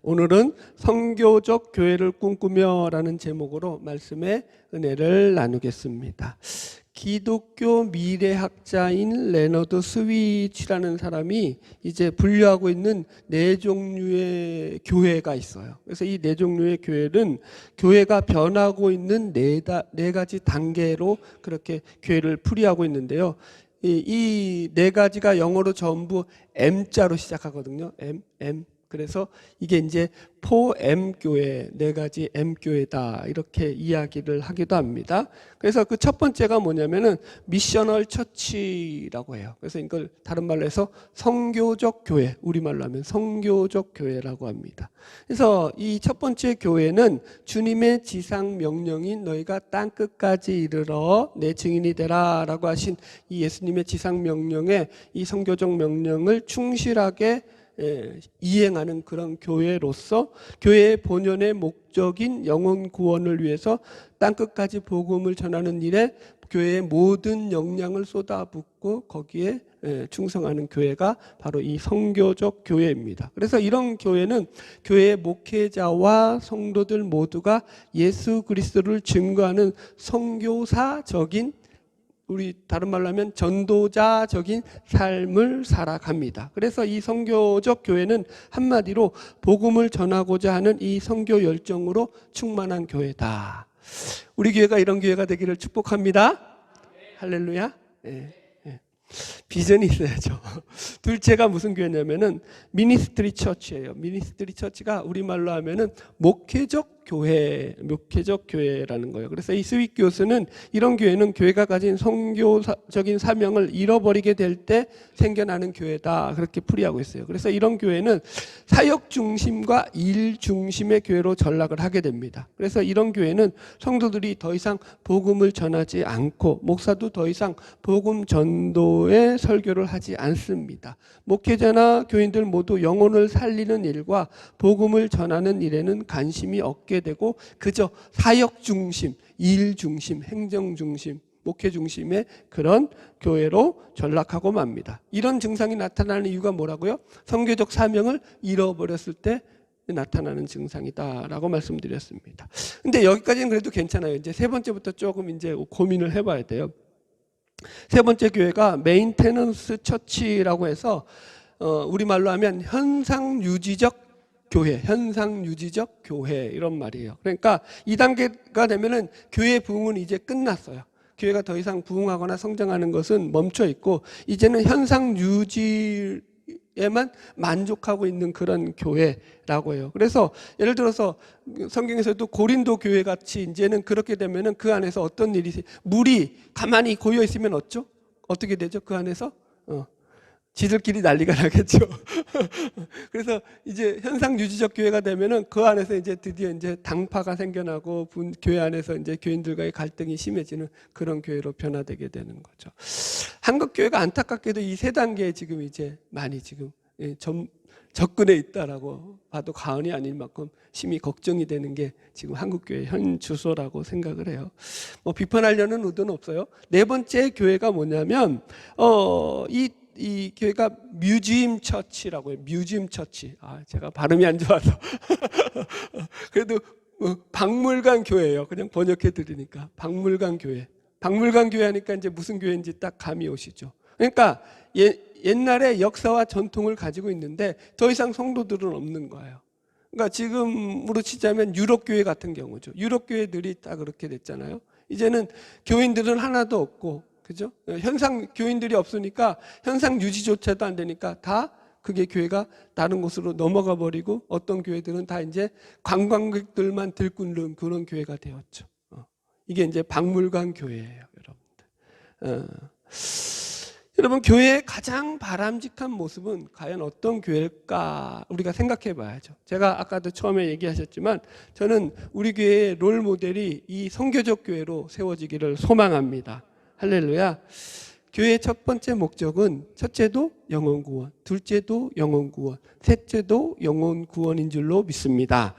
오늘은 성교적 교회를 꿈꾸며라는 제목으로 말씀의 은혜를 나누겠습니다. 기독교 미래학자인 레너드 스위치라는 사람이 이제 분류하고 있는 네 종류의 교회가 있어요. 그래서 이 네 종류의 교회는 교회가 변하고 있는 네 가지 단계로 그렇게 교회를 풀이하고 있는데요. 이 네 가지가 영어로 전부 M자로 시작하거든요. M. 그래서 이게 이제 4M 교회, 네 가지 M 교회다 이렇게 이야기를 하기도 합니다. 그래서 그 첫 번째가 뭐냐면은 미셔널 처치라고 해요. 그래서 이걸 다른 말로 해서 성교적 교회, 우리말로 하면 성교적 교회라고 합니다. 그래서 이 첫 번째 교회는 주님의 지상 명령인 너희가 땅 끝까지 이르러 내 증인이 되라라고 하신 이 예수님의 지상 명령에 이 성교적 명령을 충실하게 이행하는 그런 교회로서 교회의 본연의 목적인 영혼 구원을 위해서 땅끝까지 복음을 전하는 일에 교회의 모든 역량을 쏟아붓고 거기에 충성하는 교회가 바로 이 성교적 교회입니다. 그래서 이런 교회는 교회의 목회자와 성도들 모두가 예수 그리스도를 증거하는 선교사적인, 우리 다른 말로 하면 전도자적인 삶을 살아갑니다. 그래서 이 선교적 교회는 한마디로 복음을 전하고자 하는 이 선교 열정으로 충만한 교회다. 우리 교회가 이런 교회가 되기를 축복합니다. 할렐루야. 비전이 있어야죠. 둘째가 무슨 교회냐면은 미니스트리 처치예요. 미니스트리 처치가 우리말로 하면은 목회적 교회라는 거예요. 그래서 이 스윗 교수는 이런 교회는 교회가 가진 선교적인 사명을 잃어버리게 될 때 생겨나는 교회다 그렇게 풀이하고 있어요. 그래서 이런 교회는 사역 중심과 일 중심의 교회로 전락을 하게 됩니다. 그래서 이런 교회는 성도들이 더 이상 복음을 전하지 않고 목사도 더 이상 복음 전도의 설교를 하지 않습니다. 목회자나 교인들 모두 영혼을 살리는 일과 복음을 전하는 일에는 관심이 없게 되고 그저 사역 중심, 일 중심, 행정 중심, 목회 중심의 그런 교회로 전락하고 맙니다. 이런 증상이 나타나는 이유가 뭐라고요? 선교적 사명을 잃어버렸을 때 나타나는 증상이다라고 말씀드렸습니다. 근데 여기까지는 그래도 괜찮아요. 이제 세 번째부터 조금 이제 고민을 해봐야 돼요. 세 번째 교회가 메인테넌스 처치라고 해서 우리말로 하면 현상 유지적 교회 이런 말이에요. 그러니까 이 단계가 되면은 교회 부흥은 이제 끝났어요. 교회가 더 이상 부흥하거나 성장하는 것은 멈춰 있고 이제는 현상 유지에만 만족하고 있는 그런 교회라고 해요. 그래서 예를 들어서 성경에서도 고린도 교회 같이 이제는 그렇게 되면은 그 안에서 어떤 일이, 물이 가만히 고여 있으면 어떻게 되죠? 그 안에서 지들끼리 난리가 나겠죠. 그래서 이제 현상 유지적 교회가 되면은 그 안에서 이제 드디어 이제 당파가 생겨나고 교회 안에서 이제 교인들과의 갈등이 심해지는 그런 교회로 변화되게 되는 거죠. 한국 교회가 안타깝게도 이 세 단계에 지금 이제 많이 지금 접근해 있다라고 봐도 과언이 아닐 만큼 심히 걱정이 되는 게 지금 한국교회 현 주소라고 생각을 해요. 뭐 비판하려는 의도는 없어요. 네 번째 교회가 뭐냐면 이 교회가 뮤지엄 처치라고 해요. 뮤지엄 처치. 제가 발음이 안 좋아서 그래도 박물관 교회예요. 그냥 번역해 드리니까 박물관 교회. 박물관 교회 하니까 이제 무슨 교회인지 딱 감이 오시죠. 그러니까 옛날에 역사와 전통을 가지고 있는데 더 이상 성도들은 없는 거예요. 그러니까 지금으로 치자면 유럽 교회 같은 경우죠. 유럽 교회들이 다 그렇게 됐잖아요. 이제는 교인들은 하나도 없고, 그죠? 현상 교인들이 없으니까 현상 유지조차도 안 되니까 다 그게 교회가 다른 곳으로 넘어가 버리고 어떤 교회들은 다 이제 관광객들만 들끓는 그런 교회가 되었죠. 이게 이제 박물관 교회예요, 여러분들. 여러분, 교회의 가장 바람직한 모습은 과연 어떤 교회일까 우리가 생각해 봐야죠. 제가 아까도 처음에 얘기하셨지만 저는 우리 교회의 롤 모델이 이 선교적 교회로 세워지기를 소망합니다. 할렐루야. 교회의 첫 번째 목적은 첫째도 영혼 구원, 둘째도 영혼 구원, 셋째도 영혼 구원인 줄로 믿습니다.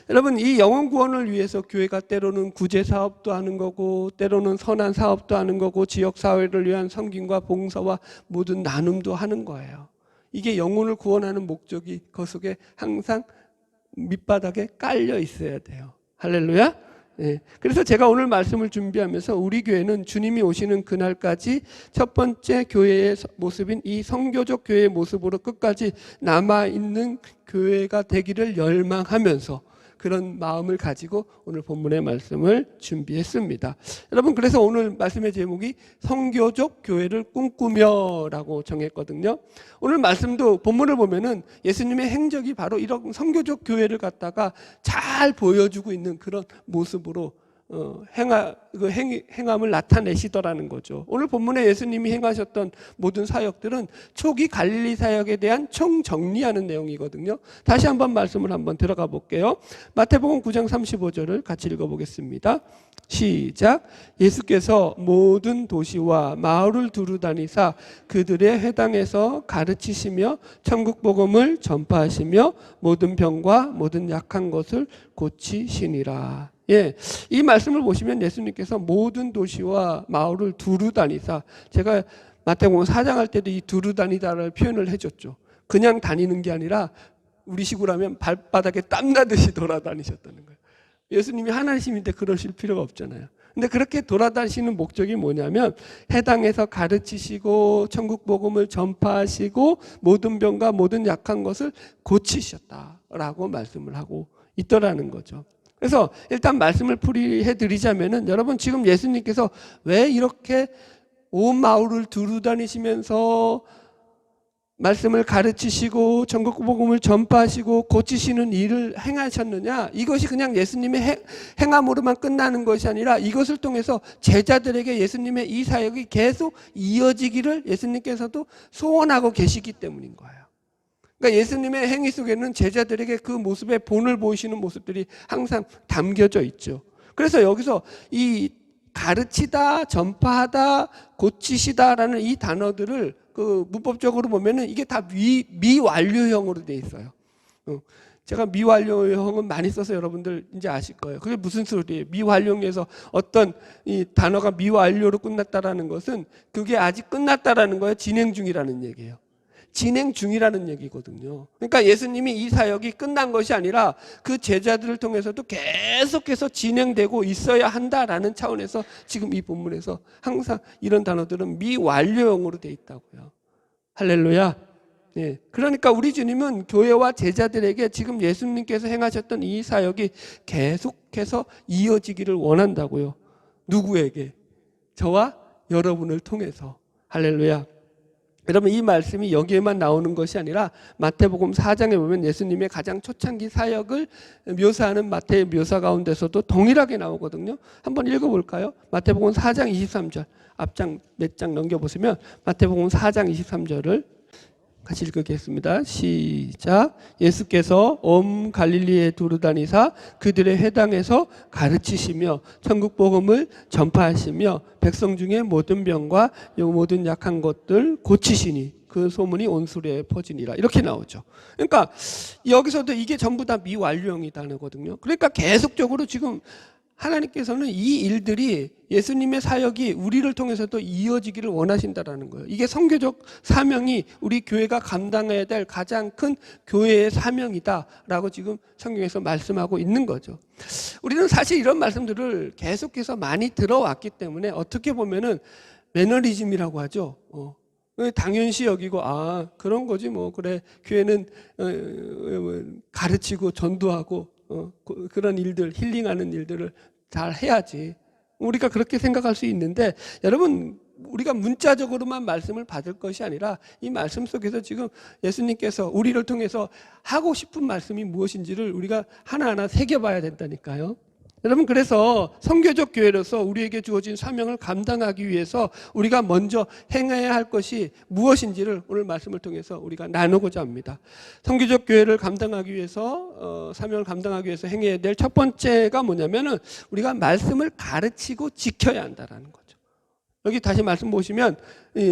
여러분, 이 영혼 구원을 위해서 교회가 때로는 구제 사업도 하는 거고 때로는 선한 사업도 하는 거고 지역 사회를 위한 섬김과 봉사와 모든 나눔도 하는 거예요. 이게 영혼을 구원하는 목적이 그 속에 항상 밑바닥에 깔려 있어야 돼요. 할렐루야. 예. 그래서 제가 오늘 말씀을 준비하면서 우리 교회는 주님이 오시는 그날까지 첫 번째 교회의 모습인 이 성교적 교회의 모습으로 끝까지 남아있는 교회가 되기를 열망하면서 그런 마음을 가지고 오늘 본문의 말씀을 준비했습니다. 여러분, 그래서 오늘 말씀의 제목이 성교적 교회를 꿈꾸며 라고 정했거든요. 오늘 말씀도 본문을 보면은 예수님의 행적이 바로 이런 성교적 교회를 갖다가 잘 보여주고 있는 그런 모습으로 행함을 나타내시더라는 거죠. 오늘 본문에 예수님이 행하셨던 모든 사역들은 초기 갈릴리 사역에 대한 총정리하는 내용이거든요. 다시 한번 말씀을 한번 들어가 볼게요. 마태복음 9장 35절을 같이 읽어보겠습니다. 시작. 예수께서 모든 도시와 마을을 두루 다니사 그들의 회당에서 가르치시며 천국 복음을 전파하시며 모든 병과 모든 약한 것을 고치시니라. 예, 이 말씀을 보시면 예수님께서 모든 도시와 마을을 두루 다니사, 제가 마태복음 4장 할 때도 이 두루 다니다를 표현을 해줬죠. 그냥 다니는 게 아니라 우리 식으로 하면 발바닥에 땀나듯이 돌아다니셨다는 거예요. 예수님이 하나님인데 그러실 필요가 없잖아요. 근데 그렇게 돌아다니시는 목적이 뭐냐면 해당에서 가르치시고 천국 복음을 전파하시고 모든 병과 모든 약한 것을 고치셨다라고 말씀을 하고 있더라는 거죠. 그래서 일단 말씀을 풀이해 드리자면은 여러분, 지금 예수님께서 왜 이렇게 온 마을을 두루 다니시면서 말씀을 가르치시고 전국 복음을 전파하시고 고치시는 일을 행하셨느냐? 이것이 그냥 예수님의 행함으로만 끝나는 것이 아니라 이것을 통해서 제자들에게 예수님의 이 사역이 계속 이어지기를 예수님께서도 소원하고 계시기 때문인 거예요. 그러니까 예수님의 행위 속에는 제자들에게 그 모습의 본을 보이시는 모습들이 항상 담겨져 있죠. 그래서 여기서 이 가르치다, 전파하다, 고치시다라는 이 단어들을 그 문법적으로 보면은 이게 다 미완료형으로 돼 있어요. 제가 미완료형은 많이 써서 여러분들 이제 아실 거예요. 그게 무슨 소리예요? 미완료에서 어떤 이 단어가 미완료로 끝났다라는 것은 그게 아직 끝났다라는 거예요. 진행 중이라는 얘기예요. 진행 중이라는 얘기거든요. 그러니까 예수님이 이 사역이 끝난 것이 아니라 그 제자들을 통해서도 계속해서 진행되고 있어야 한다라는 차원에서 지금 이 본문에서 항상 이런 단어들은 미완료형으로 돼 있다고요. 할렐루야. 예. 그러니까 우리 주님은 교회와 제자들에게 지금 예수님께서 행하셨던 이 사역이 계속해서 이어지기를 원한다고요. 누구에게? 저와 여러분을 통해서. 할렐루야. 여러분, 이 말씀이 여기에만 나오는 것이 아니라 마태복음 4장에 보면 예수님의 가장 초창기 사역을 묘사하는 마태의 묘사 가운데서도 동일하게 나오거든요. 한번 읽어볼까요? 마태복음 4장 23절 앞장 몇 장 넘겨보시면 마태복음 4장 23절을 같이 읽겠습니다. 시작. 예수께서 온 갈릴리에 두루 다니사 그들의 회당에서 가르치시며 천국 복음을 전파하시며 백성 중에 모든 병과 모든 약한 것들 고치시니 그 소문이 온 수레에 퍼지니라. 이렇게 나오죠. 그러니까 여기서도 이게 전부 다 미완료형이라는 거거든요. 그러니까 계속적으로 지금 하나님께서는 이 일들이 예수님의 사역이 우리를 통해서도 이어지기를 원하신다라는 거예요. 이게 선교적 사명이 우리 교회가 감당해야 될 가장 큰 교회의 사명이다라고 지금 성경에서 말씀하고 있는 거죠. 우리는 사실 이런 말씀들을 계속해서 많이 들어왔기 때문에 어떻게 보면은 매너리즘이라고 하죠. 당연시 여기고 그런 거지 뭐 그래 교회는 가르치고 전도하고 그런 일들, 힐링하는 일들을 잘 해야지. 우리가 그렇게 생각할 수 있는데 여러분, 우리가 문자적으로만 말씀을 받을 것이 아니라 이 말씀 속에서 지금 예수님께서 우리를 통해서 하고 싶은 말씀이 무엇인지를 우리가 하나하나 새겨봐야 된다니까요. 여러분, 그래서 선교적 교회로서 우리에게 주어진 사명을 감당하기 위해서 우리가 먼저 행해야 할 것이 무엇인지를 오늘 말씀을 통해서 우리가 나누고자 합니다. 선교적 교회를 감당하기 위해서 사명을 감당하기 위해서 행해야 될 첫 번째가 뭐냐면은 우리가 말씀을 가르치고 지켜야 한다라는 거죠. 여기 다시 말씀 보시면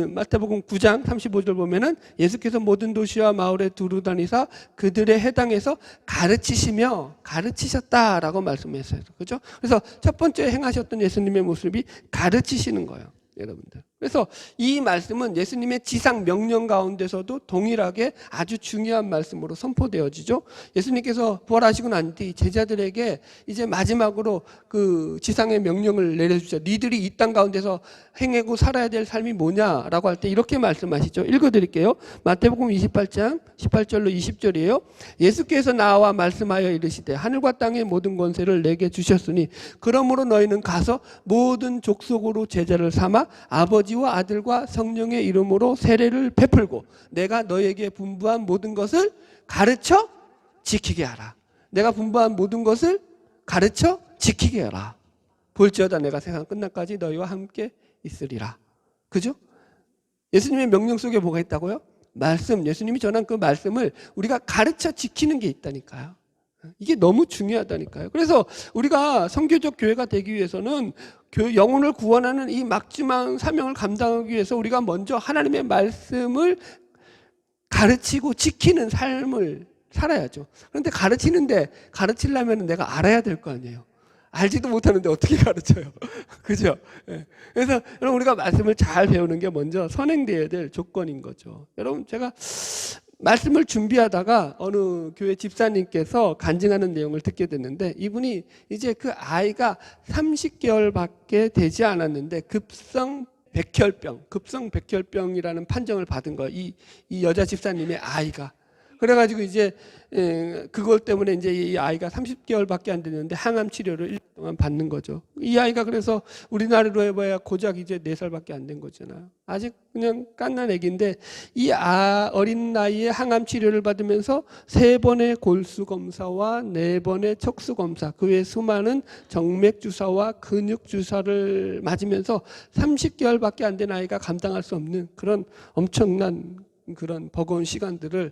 마태복음 9장 35절 보면은 예수께서 모든 도시와 마을에 두루 다니사 그들의 회당에서 가르치시며 가르치셨다라고 말씀했어요. 그렇죠? 그래서 첫 번째 행하셨던 예수님의 모습이 가르치시는 거예요, 여러분들. 그래서 이 말씀은 예수님의 지상 명령 가운데서도 동일하게 아주 중요한 말씀으로 선포되어지죠. 예수님께서 부활하시고 난 뒤 제자들에게 이제 마지막으로 그 지상의 명령을 내려주죠. 니들이 이 땅 가운데서 행하고 살아야 될 삶이 뭐냐라고 할 때 이렇게 말씀하시죠. 읽어드릴게요. 마태복음 28장 18절로 20절이에요. 예수께서 나와 말씀하여 이르시되 하늘과 땅의 모든 권세를 내게 주셨으니 그러므로 너희는 가서 모든 족속으로 제자를 삼아 아버지와 아들과 성령의 이름으로 세례를 베풀고 내가 너에게 분부한 모든 것을 가르쳐 지키게 하라. 내가 분부한 모든 것을 가르쳐 지키게 하라. 볼지어다 내가 세상 끝날까지 너희와 함께 있으리라. 그죠? 예수님의 명령 속에 뭐가 있다고요? 말씀, 예수님이 전한 그 말씀을 우리가 가르쳐 지키는 게 있다니까요. 이게 너무 중요하다니까요. 그래서 우리가 선교적 교회가 되기 위해서는 영혼을 구원하는 이 막중한 사명을 감당하기 위해서 우리가 먼저 하나님의 말씀을 가르치고 지키는 삶을 살아야죠. 그런데 가르치려면 내가 알아야 될 거 아니에요. 알지도 못하는데 어떻게 가르쳐요? 그죠? 네. 그래서 여러분 우리가 말씀을 잘 배우는 게 먼저 선행되어야 될 조건인 거죠. 여러분 제가 말씀을 준비하다가 어느 교회 집사님께서 간증하는 내용을 듣게 됐는데 이분이 이제 그 아이가 30개월밖에 되지 않았는데 급성 백혈병이라는 판정을 받은 거예요. 이 여자 집사님의 아이가. 그래가지고 이제 그것 때문에 이제 이 아이가 30개월밖에 안 됐는데 항암 치료를 1년 동안 받는 거죠. 이 아이가 그래서 우리나라로 해봐야 고작 이제 4살밖에 안 된 거잖아요. 아직 그냥 갓난 애기인데 이 어린 나이에 항암 치료를 받으면서 3번의 골수 검사와 4번의 척수 검사, 그 외 수많은 정맥 주사와 근육 주사를 맞으면서 30개월밖에 안 된 아이가 감당할 수 없는 그런 엄청난 그런 버거운 시간들을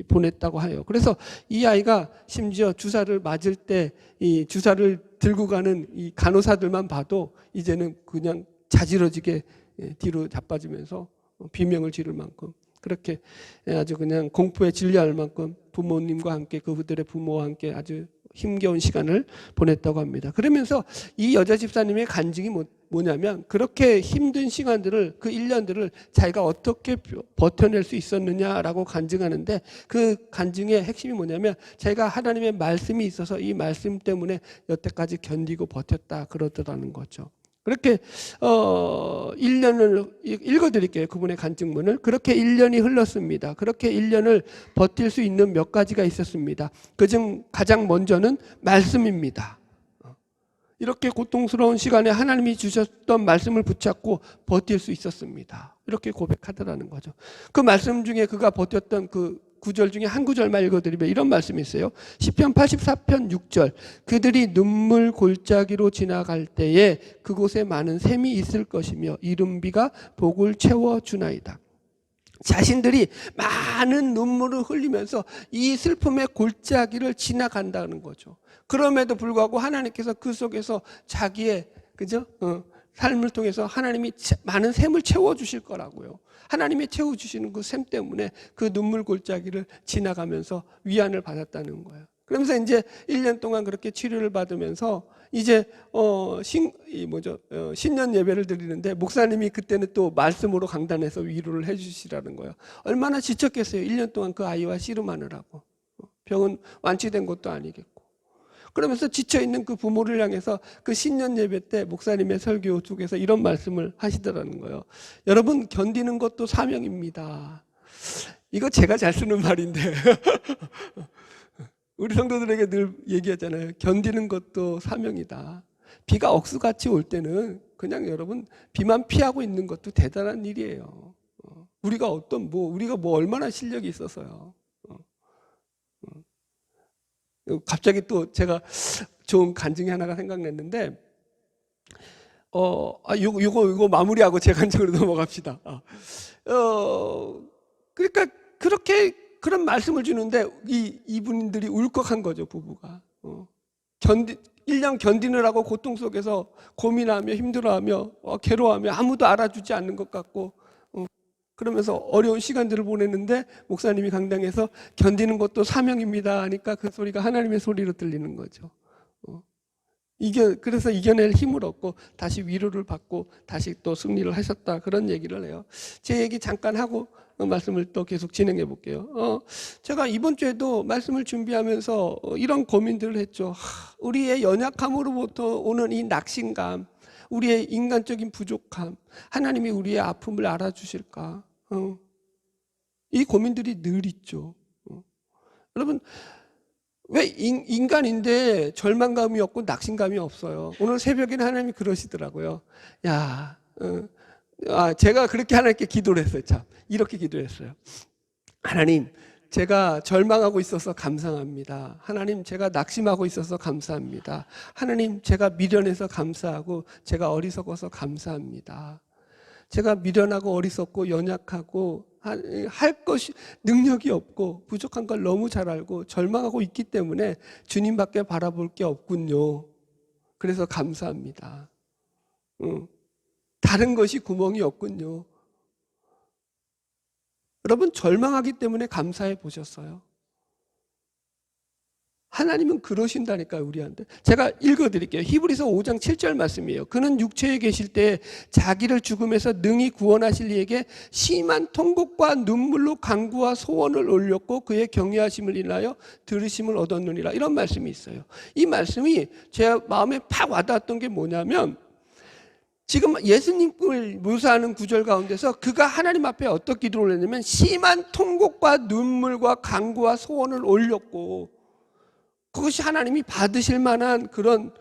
보냈다고 해요. 그래서 이 아이가 심지어 주사를 맞을 때 이 주사를 들고 가는 이 간호사들만 봐도 이제는 그냥 자지러지게 뒤로 자빠지면서 비명을 지를 만큼 그렇게 아주 그냥 공포에 질려할 만큼 부모님과 함께 그들의 부모와 함께 아주 힘겨운 시간을 보냈다고 합니다. 그러면서 이 여자 집사님의 간증이 뭐냐면 그렇게 힘든 시간들을 그 1년들을 자기가 어떻게 버텨낼 수 있었느냐라고 간증하는데 그 간증의 핵심이 뭐냐면 자기가 하나님의 말씀이 있어서 이 말씀 때문에 여태까지 견디고 버텼다 그러더라는 거죠. 그렇게 1년을 읽어드릴게요. 그분의 간증문을. 그렇게 1년이 흘렀습니다. 그렇게 1년을 버틸 수 있는 몇 가지가 있었습니다. 그중 가장 먼저는 말씀입니다. 이렇게 고통스러운 시간에 하나님이 주셨던 말씀을 붙잡고 버틸 수 있었습니다. 이렇게 고백하더라는 거죠. 그 말씀 중에 그가 버텼던 그 구절 중에 한 구절만 읽어드리면 이런 말씀이 있어요. 시편 84편 6절. 그들이 눈물 골짜기로 지나갈 때에 그곳에 많은 샘이 있을 것이며 이른비가 복을 채워주나이다. 자신들이 많은 눈물을 흘리면서 이 슬픔의 골짜기를 지나간다는 거죠. 그럼에도 불구하고 하나님께서 그 속에서 자기의 삶을 통해서 하나님이 많은 샘을 채워주실 거라고요. 하나님이 채워주시는 그 샘 때문에 그 눈물 골짜기를 지나가면서 위안을 받았다는 거예요. 그러면서 이제 1년 동안 그렇게 치료를 받으면서 이제 신년 예배를 드리는데 목사님이 그때는 또 말씀으로 강단에서 위로를 해주시라는 거예요. 얼마나 지쳤겠어요. 1년 동안 그 아이와 씨름하느라고. 병은 완치된 것도 아니겠고. 그러면서 지쳐있는 그 부모를 향해서 그 신년 예배 때 목사님의 설교 쪽에서 이런 말씀을 하시더라는 거예요. 여러분, 견디는 것도 사명입니다. 이거 제가 잘 쓰는 말인데 우리 성도들에게 늘 얘기하잖아요. 견디는 것도 사명이다. 비가 억수같이 올 때는 그냥 여러분 비만 피하고 있는 것도 대단한 일이에요. 우리가 얼마나 실력이 있어서요. 갑자기 또 제가 좋은 간증이 하나가 생각났는데, 요거 마무리하고 제 간증으로 넘어갑시다. 그러니까 그런 말씀을 주는데 이분들이 울컥한 거죠, 부부가. 1년 견디느라고 고통 속에서 고민하며 힘들어하며 괴로워하며 아무도 알아주지 않는 것 같고 그러면서 어려운 시간들을 보냈는데 목사님이 강당에서 견디는 것도 사명입니다 하니까 그 소리가 하나님의 소리로 들리는 거죠. 그래서 이겨낼 힘을 얻고 다시 위로를 받고 다시 또 승리를 하셨다, 그런 얘기를 해요. 제 얘기 잠깐 하고 말씀을 또 계속 진행해 볼게요. 제가 이번 주에도 말씀을 준비하면서 이런 고민들을 했죠. 우리의 연약함으로부터 오는 이 낙심감, 우리의 인간적인 부족함, 하나님이 우리의 아픔을 알아주실까? 이 고민들이 늘 있죠. 여러분, 왜 인간인데 절망감이 없고 낙심감이 없어요? 오늘 새벽에는 하나님이 그러시더라고요. 제가 그렇게 하나님께 기도를 했어요. 참, 이렇게 기도했어요. 하나님, 제가 절망하고 있어서 감사합니다. 하나님, 제가 낙심하고 있어서 감사합니다. 하나님, 제가 미련해서 감사하고 제가 어리석어서 감사합니다. 제가 미련하고 어리석고 연약하고 할 것이 능력이 없고 부족한 걸 너무 잘 알고 절망하고 있기 때문에 주님밖에 바라볼 게 없군요. 그래서 감사합니다. 다른 것이 구멍이 없군요. 여러분, 절망하기 때문에 감사해 보셨어요? 하나님은 그러신다니까요, 우리한테. 제가 읽어드릴게요. 히브리서 5장 7절 말씀이에요. 그는 육체에 계실 때 자기를 죽음에서 능히 구원하실 이에게 심한 통곡과 눈물로 간구와 소원을 올렸고 그의 경외하심을 인하여 들으심을 얻었느니라. 이런 말씀이 있어요. 이 말씀이 제 마음에 팍 와닿았던 게 뭐냐면, 지금 예수님을 묘사하는 구절 가운데서 그가 하나님 앞에 어떻게 기도를 했냐면 심한 통곡과 눈물과 간구와 소원을 올렸고 그것이 하나님이 받으실 만한 그런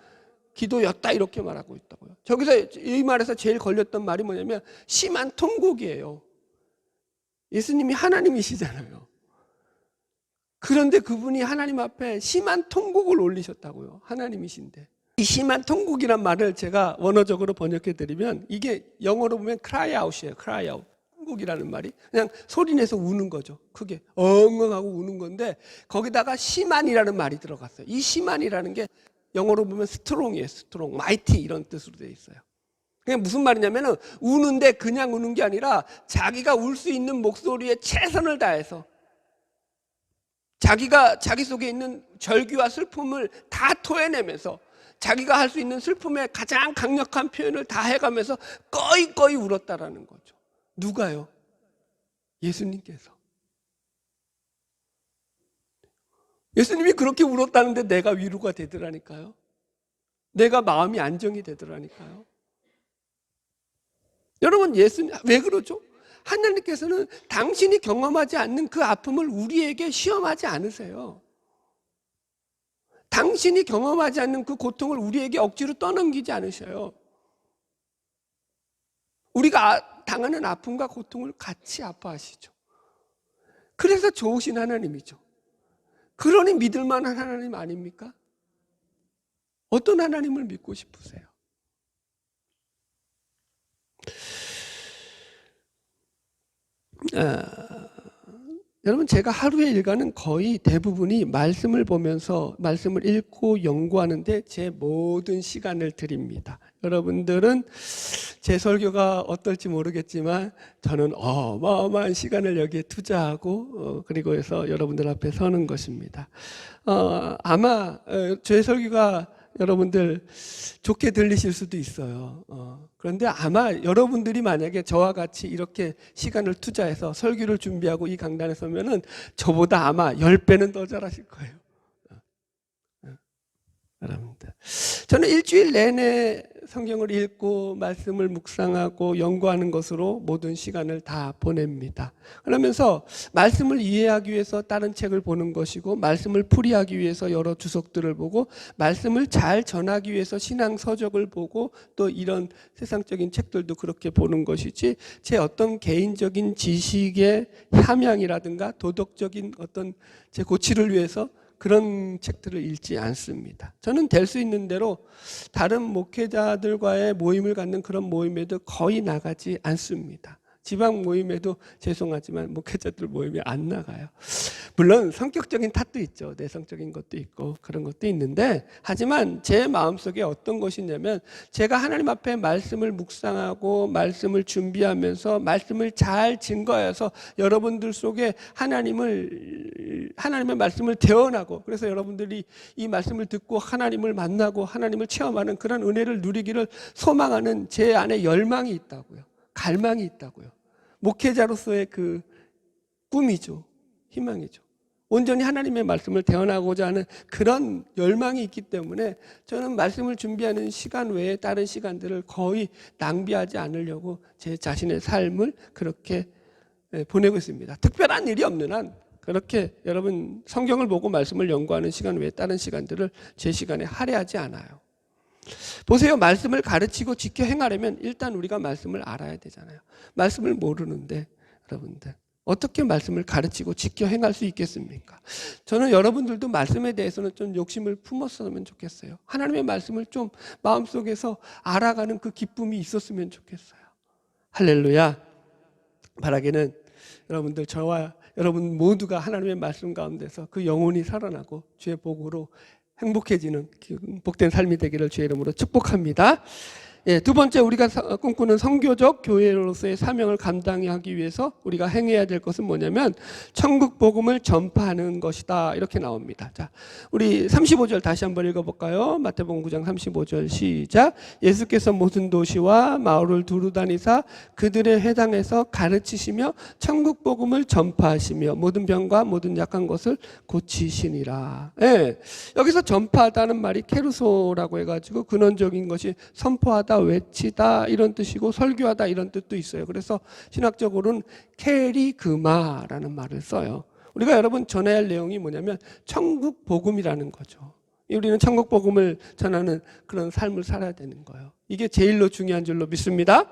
기도였다, 이렇게 말하고 있다고요. 저기서 이 말에서 제일 걸렸던 말이 뭐냐면 심한 통곡이에요. 예수님이 하나님이시잖아요. 그런데 그분이 하나님 앞에 심한 통곡을 올리셨다고요. 하나님이신데. 이 심한 통곡이란 말을 제가 원어적으로 번역해 드리면 이게 영어로 보면 cry out이에요. cry out. 통곡이라는 말이 그냥 소리내서 우는 거죠. 크게 엉엉하고 우는 건데 거기다가 심한이라는 말이 들어갔어요. 이 심한이라는 게 영어로 보면 스트롱이에요. 스트롱, 마이티 이런 뜻으로 되어 있어요. 그게 무슨 말이냐면은 우는데 그냥 우는 게 아니라 자기가 울 수 있는 목소리에 최선을 다해서 자기가 자기 속에 있는 절규와 슬픔을 다 토해내면서 자기가 할 수 있는 슬픔의 가장 강력한 표현을 다 해가면서 꺼이꺼이 울었다라는 거죠. 누가요? 예수님께서. 예수님이 그렇게 울었다는데 내가 위로가 되더라니까요. 내가 마음이 안정이 되더라니까요. 여러분, 예수님 왜 그러죠? 하나님께서는 당신이 경험하지 않는 그 아픔을 우리에게 시험하지 않으세요. 당신이 경험하지 않는 그 고통을 우리에게 억지로 떠넘기지 않으셔요. 우리가 당하는 아픔과 고통을 같이 아파하시죠. 그래서 좋으신 하나님이죠. 그러니 믿을 만한 하나님 아닙니까? 어떤 하나님을 믿고 싶으세요? 여러분, 제가 하루의 일과는 거의 대부분이 말씀을 보면서 말씀을 읽고 연구하는데 제 모든 시간을 드립니다. 여러분들은 제 설교가 어떨지 모르겠지만 저는 어마어마한 시간을 여기에 투자하고 그리고 해서 여러분들 앞에 서는 것입니다. 아마 제 설교가 여러분들 좋게 들리실 수도 있어요. 그런데 아마 여러분들이 만약에 저와 같이 이렇게 시간을 투자해서 설교를 준비하고 이 강단에 서면은 저보다 아마 10배는 더 잘하실 거예요. 여러분들, 저는 일주일 내내 성경을 읽고 말씀을 묵상하고 연구하는 것으로 모든 시간을 다 보냅니다. 그러면서 말씀을 이해하기 위해서 다른 책을 보는 것이고 말씀을 풀이하기 위해서 여러 주석들을 보고 말씀을 잘 전하기 위해서 신앙 서적을 보고 또 이런 세상적인 책들도 그렇게 보는 것이지 제 어떤 개인적인 지식의 함양이라든가 도덕적인 어떤 제 고취를 위해서 그런 책들을 읽지 않습니다. 저는 될 수 있는 대로 다른 목회자들과의 모임을 갖는 그런 모임에도 거의 나가지 않습니다. 지방 모임에도 죄송하지만 목회자들 모임에 안 나가요. 물론 성격적인 탓도 있죠. 내성적인 것도 있고 그런 것도 있는데, 하지만 제 마음속에 어떤 것이 있냐면, 제가 하나님 앞에 말씀을 묵상하고 말씀을 준비하면서 말씀을 잘 증거해서 여러분들 속에 하나님의 말씀을 대언하고, 그래서 여러분들이 이 말씀을 듣고 하나님을 만나고 하나님을 체험하는 그런 은혜를 누리기를 소망하는 제 안에 열망이 있다고요. 갈망이 있다고요. 목회자로서의 그 꿈이죠. 희망이죠. 온전히 하나님의 말씀을 대언하고자 하는 그런 열망이 있기 때문에 저는 말씀을 준비하는 시간 외에 다른 시간들을 거의 낭비하지 않으려고 제 자신의 삶을 그렇게 보내고 있습니다. 특별한 일이 없는 한 그렇게 여러분 성경을 보고 말씀을 연구하는 시간 외에 다른 시간들을 제 시간에 할애하지 않아요. 보세요. 말씀을 가르치고 지켜 행하려면 일단 우리가 말씀을 알아야 되잖아요. 말씀을 모르는데 여러분들 어떻게 말씀을 가르치고 지켜 행할 수 있겠습니까? 저는 여러분들도 말씀에 대해서는 좀 욕심을 품었으면 좋겠어요. 하나님의 말씀을 좀 마음속에서 알아가는 그 기쁨이 있었으면 좋겠어요. 할렐루야. 바라기는 여러분들, 저와 여러분 모두가 하나님의 말씀 가운데서 그 영혼이 살아나고 주의 복으로 행복해지는 복된 삶이 되기를 주의 이름으로 축복합니다. 두 번째, 우리가 꿈꾸는 선교적 교회로서의 사명을 감당하기 위해서 우리가 행해야 될 것은 뭐냐면 천국 복음을 전파하는 것이다, 이렇게 나옵니다. 자, 우리 35절 다시 한번 읽어볼까요? 마태복음 9장 35절 시작. 예수께서 모든 도시와 마을을 두루 다니사 그들의 회당에서 가르치시며 천국 복음을 전파하시며 모든 병과 모든 약한 것을 고치시니라. 여기서 전파하다는 말이 케루소라고 해가지고 근원적인 것이 선포하다, 외치다 이런 뜻이고 설교하다 이런 뜻도 있어요. 그래서 신학적으로는 케리그마라는 말을 써요. 우리가 여러분 전해야 할 내용이 뭐냐면 천국 복음이라는 거죠. 우리는 천국 복음을 전하는 그런 삶을 살아야 되는 거예요. 이게 제일로 중요한 줄로 믿습니다.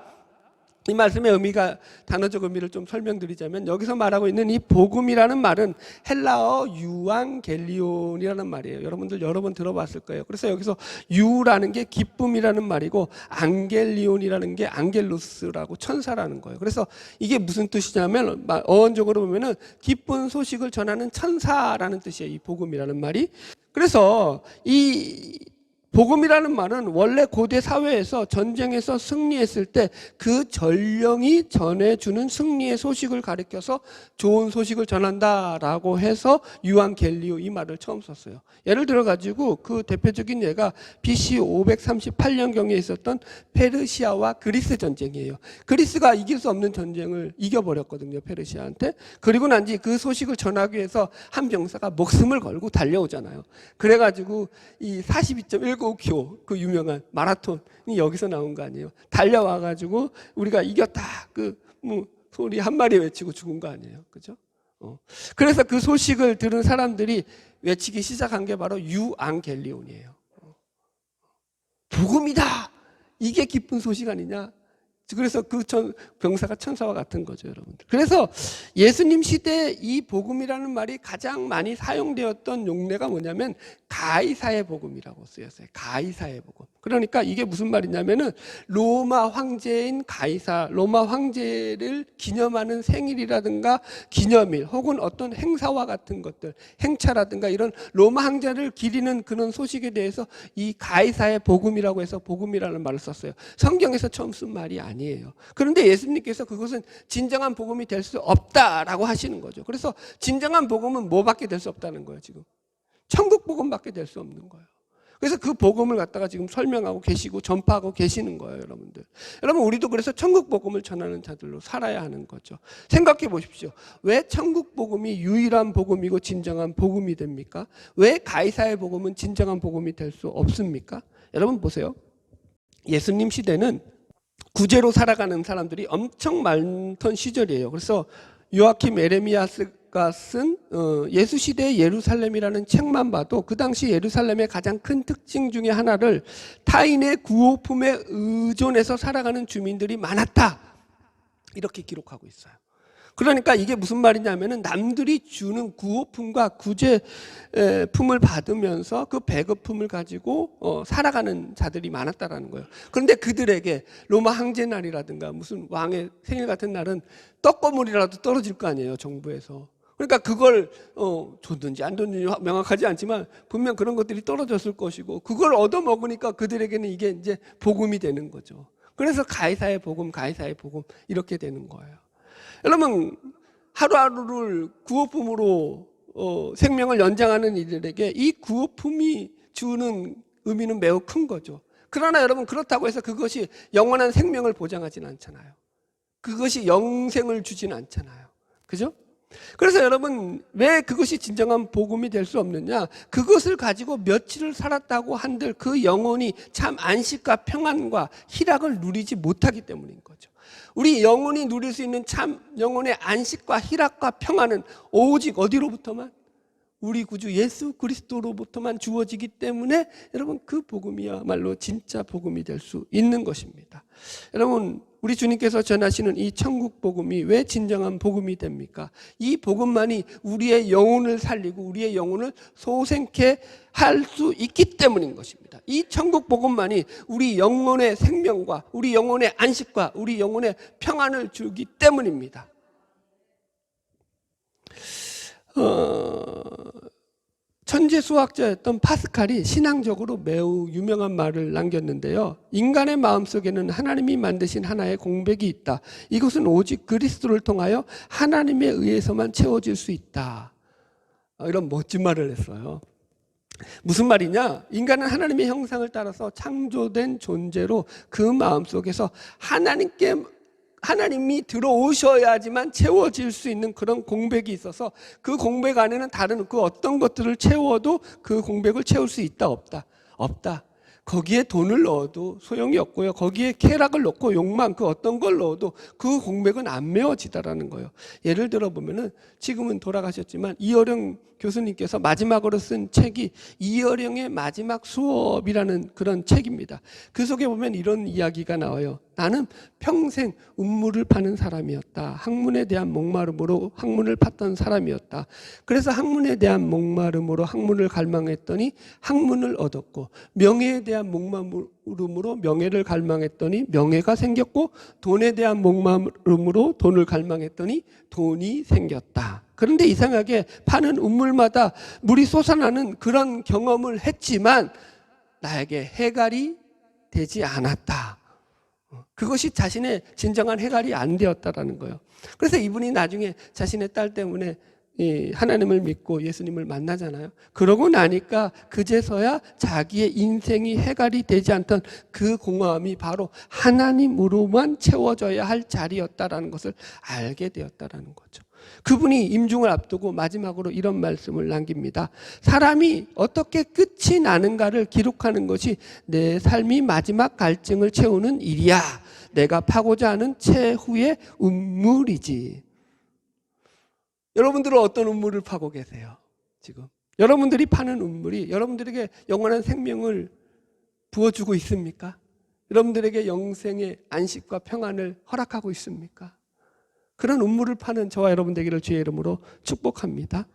이 말씀의 의미가, 단어적 의미를 좀 설명드리자면, 여기서 말하고 있는 이 복음이라는 말은 헬라어 유앙겔리온이라는 말이에요. 여러분들 여러 번 들어봤을 거예요. 그래서 여기서 유라는 게 기쁨이라는 말이고 안겔리온이라는 게 안겔로스라고 천사라는 거예요. 그래서 이게 무슨 뜻이냐면 어원적으로 보면은 기쁜 소식을 전하는 천사라는 뜻이에요. 이 복음이라는 말이. 그래서 이 복음이라는 말은 원래 고대 사회에서 전쟁에서 승리했을 때 그 전령이 전해주는 승리의 소식을 가리켜서 좋은 소식을 전한다라고 해서 유앙겔리오 이 말을 처음 썼어요. 예를 들어 가지고 그 대표적인 예가 BC 538년경에 있었던 페르시아와 그리스 전쟁이에요. 그리스가 이길 수 없는 전쟁을 이겨버렸거든요, 페르시아한테. 그리고 난 뒤 그 소식을 전하기 위해서 한 병사가 목숨을 걸고 달려오잖아요. 그래가지고 이 42.19km 그 유명한 마라톤이 여기서 나온 거 아니에요. 달려와가지고 우리가 이겼다 그 소리 한 마리 외치고 죽은 거 아니에요, 그죠? 그래서 그 소식을 들은 사람들이 외치기 시작한 게 바로 유앙겔리온이에요. 복음이다, 이게 기쁜 소식 아니냐? 그래서 그 병사가 천사와 같은 거죠, 여러분들. 그래서 예수님 시대에 이 복음이라는 말이 가장 많이 사용되었던 용례가 뭐냐면 가이사의 복음이라고 쓰였어요. 가이사의 복음. 그러니까 이게 무슨 말이냐면은 로마 황제인 가이사, 로마 황제를 기념하는 생일이라든가 기념일 혹은 어떤 행사와 같은 것들, 행차라든가 이런 로마 황제를 기리는 그런 소식에 대해서 이 가이사의 복음이라고 해서 복음이라는 말을 썼어요. 성경에서 처음 쓴 말이 아니에요. 그런데 예수님께서 그것은 진정한 복음이 될 수 없다라고 하시는 거죠. 그래서 진정한 복음은 뭐밖에 될 수 없다는 거예요, 지금. 천국 복음밖에 될 수 없는 거예요. 그래서 그 복음을 갖다가 지금 설명하고 계시고 전파하고 계시는 거예요, 여러분들. 여러분, 우리도 그래서 천국 복음을 전하는 자들로 살아야 하는 거죠. 생각해 보십시오. 왜 천국 복음이 유일한 복음이고 진정한 복음이 됩니까? 왜 가이사의 복음은 진정한 복음이 될 수 없습니까? 여러분 보세요. 예수님 시대는 구제로 살아가는 사람들이 엄청 많던 시절이에요. 그래서 요아킴 에레미야스가 쓴 예수 시대의 예루살렘이라는 책만 봐도 그 당시 예루살렘의 가장 큰 특징 중에 하나를 타인의 구호품에 의존해서 살아가는 주민들이 많았다, 이렇게 기록하고 있어요. 그러니까 이게 무슨 말이냐면은 남들이 주는 구호품과 구제품을 받으면서 그 배급품을 가지고 살아가는 자들이 많았다라는 거예요. 그런데 그들에게 로마 항제 날이라든가 무슨 왕의 생일 같은 날은 떡고물이라도 떨어질 거 아니에요, 정부에서. 그러니까 그걸 줬든지 안 줬든지 명확하지 않지만 분명 그런 것들이 떨어졌을 것이고, 그걸 얻어 먹으니까 그들에게는 이게 이제 복음이 되는 거죠. 그래서 가이사의 복음, 가이사의 복음 이렇게 되는 거예요. 여러분, 하루하루를 구호품으로 생명을 연장하는 이들에게 이 구호품이 주는 의미는 매우 큰 거죠. 그러나 여러분, 그렇다고 해서 그것이 영원한 생명을 보장하지는 않잖아요. 그것이 영생을 주지는 않잖아요. 그죠? 그래서 여러분, 왜 그것이 진정한 복음이 될 수 없느냐? 그것을 가지고 며칠을 살았다고 한들 그 영혼이 참 안식과 평안과 희락을 누리지 못하기 때문인 거죠. 우리 영혼이 누릴 수 있는 참 영혼의 안식과 희락과 평안은 오직 어디로부터만? 우리 구주 예수 그리스도로부터만 주어지기 때문에 여러분, 그 복음이야말로 진짜 복음이 될 수 있는 것입니다. 여러분, 우리 주님께서 전하시는 이 천국 복음이 왜 진정한 복음이 됩니까? 이 복음만이 우리의 영혼을 살리고 우리의 영혼을 소생케 할 수 있기 때문인 것입니다. 이 천국 복음만이 우리 영혼의 생명과 우리 영혼의 안식과 우리 영혼의 평안을 주기 때문입니다. 천재 수학자였던 파스칼이 신앙적으로 매우 유명한 말을 남겼는데요. 인간의 마음속에는 하나님이 만드신 하나의 공백이 있다. 이것은 오직 그리스도를 통하여 하나님에 의해서만 채워질 수 있다. 이런 멋진 말을 했어요. 무슨 말이냐? 인간은 하나님의 형상을 따라서 창조된 존재로 그 마음속에서 하나님이 들어오셔야지만 채워질 수 있는 그런 공백이 있어서 그 공백 안에는 다른 그 어떤 것들을 채워도 그 공백을 채울 수 있다, 없다? 없다. 거기에 돈을 넣어도 소용이 없고요. 거기에 쾌락을 넣고 욕망 그 어떤 걸 넣어도 그 공백은 안 메워지다라는 거예요. 예를 들어 보면은 지금은 돌아가셨지만 이어령 교수님께서 마지막으로 쓴 책이 이어령의 마지막 수업이라는 그런 책입니다. 그 속에 보면 이런 이야기가 나와요. 나는 평생 음물을 파는 사람이었다. 학문에 대한 목마름으로 학문을 팠던 사람이었다. 그래서 학문에 대한 목마름으로 학문을 갈망했더니 학문을 얻었고, 명예에 대한 목마름으로 명예를 갈망했더니 명예가 생겼고, 돈에 대한 목마름으로 돈을 갈망했더니 돈이 생겼다. 그런데 이상하게 파는 음물마다 물이 솟아나는 그런 경험을 했지만 나에게 해갈이 되지 않았다. 그것이 자신의 진정한 해갈이 안 되었다라는 거예요. 그래서 이분이 나중에 자신의 딸 때문에 하나님을 믿고 예수님을 만나잖아요. 그러고 나니까 그제서야 자기의 인생이 해갈이 되지 않던 그 공허함이 바로 하나님으로만 채워져야 할 자리였다라는 것을 알게 되었다라는 거죠. 그분이 임종을 앞두고 마지막으로 이런 말씀을 남깁니다. 사람이 어떻게 끝이 나는가를 기록하는 것이 내 삶이 마지막 갈증을 채우는 일이야. 내가 파고자 하는 최후의 운물이지. 여러분들은 어떤 운물을 파고 계세요? 지금 여러분들이 파는 운물이 여러분들에게 영원한 생명을 부어주고 있습니까? 여러분들에게 영생의 안식과 평안을 허락하고 있습니까? 그런 운물을 파는 저와 여러분 되기를 주의 이름으로 축복합니다.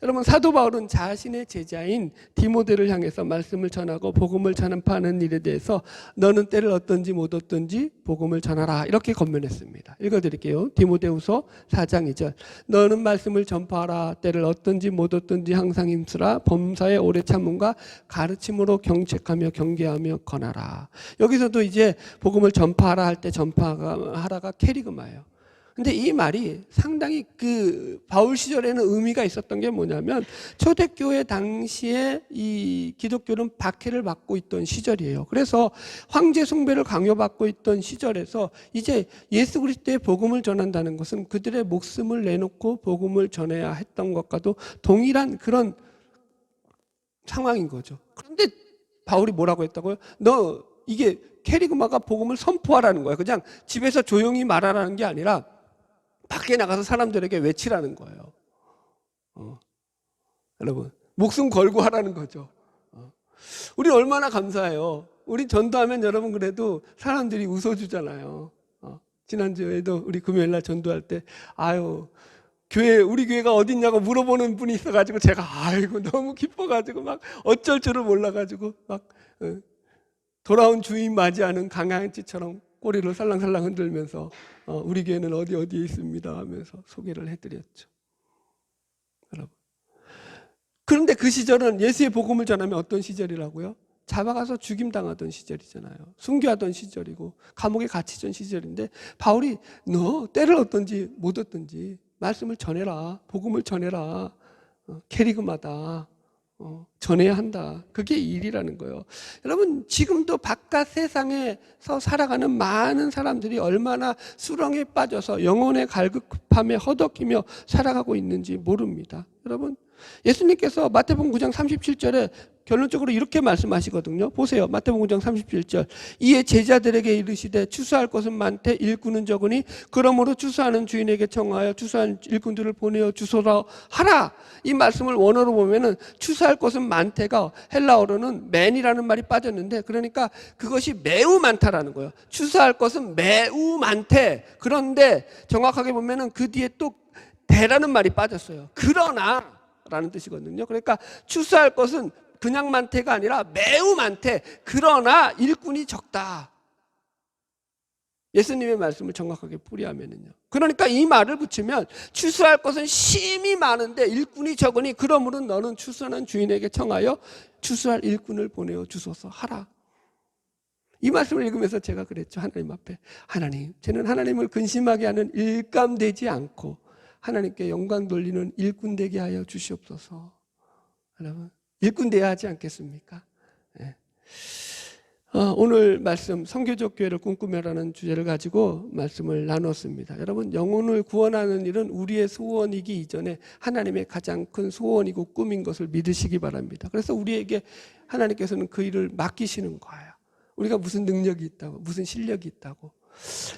여러분, 사도 바울은 자신의 제자인 디모데를 향해서 말씀을 전하고 복음을 전파하는 일에 대해서 너는 때를 얻든지 못 얻든지 복음을 전하라 이렇게 권면했습니다. 읽어드릴게요. 디모데후서 4장 2절. 너는 말씀을 전파하라. 때를 얻든지 못 얻든지 항상 힘쓰라. 범사에 오래 참음과 가르침으로 경책하며 경계하며 권하라. 여기서도 이제 복음을 전파하라 할 때 전파하라가 캐리그마예요. 근데 이 말이 상당히 그 바울 시절에는 의미가 있었던 게 뭐냐면 초대교회 당시에 이 기독교는 박해를 받고 있던 시절이에요. 그래서 황제 숭배를 강요받고 있던 시절에서 이제 예수 그리스도의 복음을 전한다는 것은 그들의 목숨을 내놓고 복음을 전해야 했던 것과도 동일한 그런 상황인 거죠. 그런데 바울이 뭐라고 했다고요? 너 이게 캐리그마가 복음을 선포하라는 거예요. 그냥 집에서 조용히 말하라는 게 아니라 밖에 나가서 사람들에게 외치라는 거예요. 여러분, 목숨 걸고 하라는 거죠. 우리 얼마나 감사해요. 우리 전도하면 여러분 그래도 사람들이 웃어주잖아요. 지난주에도 우리 금요일날 전도할 때 우리 교회가 어딨냐고 물어보는 분이 있어가지고 제가 너무 기뻐가지고 막 어쩔 줄을 몰라가지고 막 돌아온 주인 맞이하는 강아지처럼 꼬리를 살랑살랑 흔들면서 우리 교회는 어디에 있습니다 하면서 소개를 해드렸죠. 여러분. 그런데 그 시절은 예수의 복음을 전하면 어떤 시절이라고요? 잡아가서 죽임당하던 시절이잖아요. 순교하던 시절이고 감옥에 갇히던 시절인데 바울이 너 때를 얻든지 못 얻든지 말씀을 전해라. 복음을 전해라. 캐리그마다 전해야 한다. 그게 일이라는 거예요. 여러분 지금도 바깥 세상에서 살아가는 많은 사람들이 얼마나 수렁에 빠져서 영혼의 갈급함에 허덕이며 살아가고 있는지 모릅니다. 여러분 예수님께서 마태복음 9장 37절에 결론적으로 이렇게 말씀하시거든요. 보세요. 마태복음 9장 37절. 이에 제자들에게 이르시되 추수할 것은 많되 일꾼은 적으니 그러므로 추수하는 주인에게 청하여 추수한 일꾼들을 보내어 주소서 하라. 이 말씀을 원어로 보면은 추수할 것은 많대가 헬라어로는 man이라는 말이 빠졌는데 그러니까 그것이 매우 많다라는 거예요. 추수할 것은 매우 많대. 그런데 정확하게 보면은 그 뒤에 또 대라는 말이 빠졌어요. 그러나 라는 뜻이거든요. 그러니까 추수할 것은 그냥 많대가 아니라 매우 많대. 그러나 일꾼이 적다. 예수님의 말씀을 정확하게 풀이하면은요. 그러니까 이 말을 붙이면 추수할 것은 심히 많은데 일꾼이 적으니 그러므로 너는 추수하는 주인에게 청하여 추수할 일꾼을 보내어 주소서 하라. 이 말씀을 읽으면서 제가 그랬죠. 하나님 앞에. 하나님, 저는 하나님을 근심하게 하는 일감되지 않고 하나님께 영광 돌리는 일꾼 되게 하여 주시옵소서. 여러분, 일꾼 되어야 하지 않겠습니까? 네. 오늘 말씀 선교적 교회를 꿈꾸며라는 주제를 가지고 말씀을 나눴습니다. 여러분 영혼을 구원하는 일은 우리의 소원이기 이전에 하나님의 가장 큰 소원이고 꿈인 것을 믿으시기 바랍니다. 그래서 우리에게 하나님께서는 그 일을 맡기시는 거예요. 우리가 무슨 능력이 있다고 무슨 실력이 있다고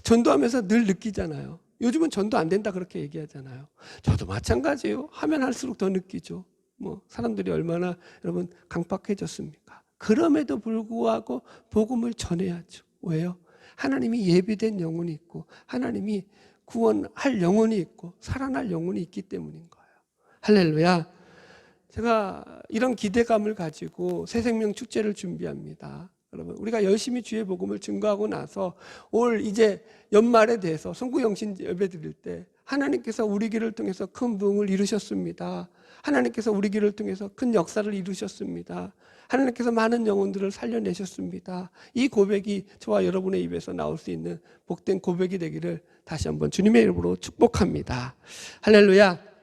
전도하면서 늘 느끼잖아요. 요즘은 전도 안 된다 그렇게 얘기하잖아요. 저도 마찬가지예요. 하면 할수록 더 느끼죠. 사람들이 얼마나 여러분 강박해졌습니까? 그럼에도 불구하고 복음을 전해야죠. 왜요? 하나님이 예비된 영혼이 있고 하나님이 구원할 영혼이 있고 살아날 영혼이 있기 때문인 거예요. 할렐루야. 제가 이런 기대감을 가지고 새생명 축제를 준비합니다. 여러분 우리가 열심히 주의 복음을 증거하고 나서 올 이제 연말에 대해서 성구영신 예배 드릴 때 하나님께서 우리 길을 통해서 큰 부흥을 이루셨습니다. 하나님께서 우리 길을 통해서 큰 역사를 이루셨습니다. 하나님께서 많은 영혼들을 살려내셨습니다. 이 고백이 저와 여러분의 입에서 나올 수 있는 복된 고백이 되기를 다시 한번 주님의 이름으로 축복합니다. 할렐루야.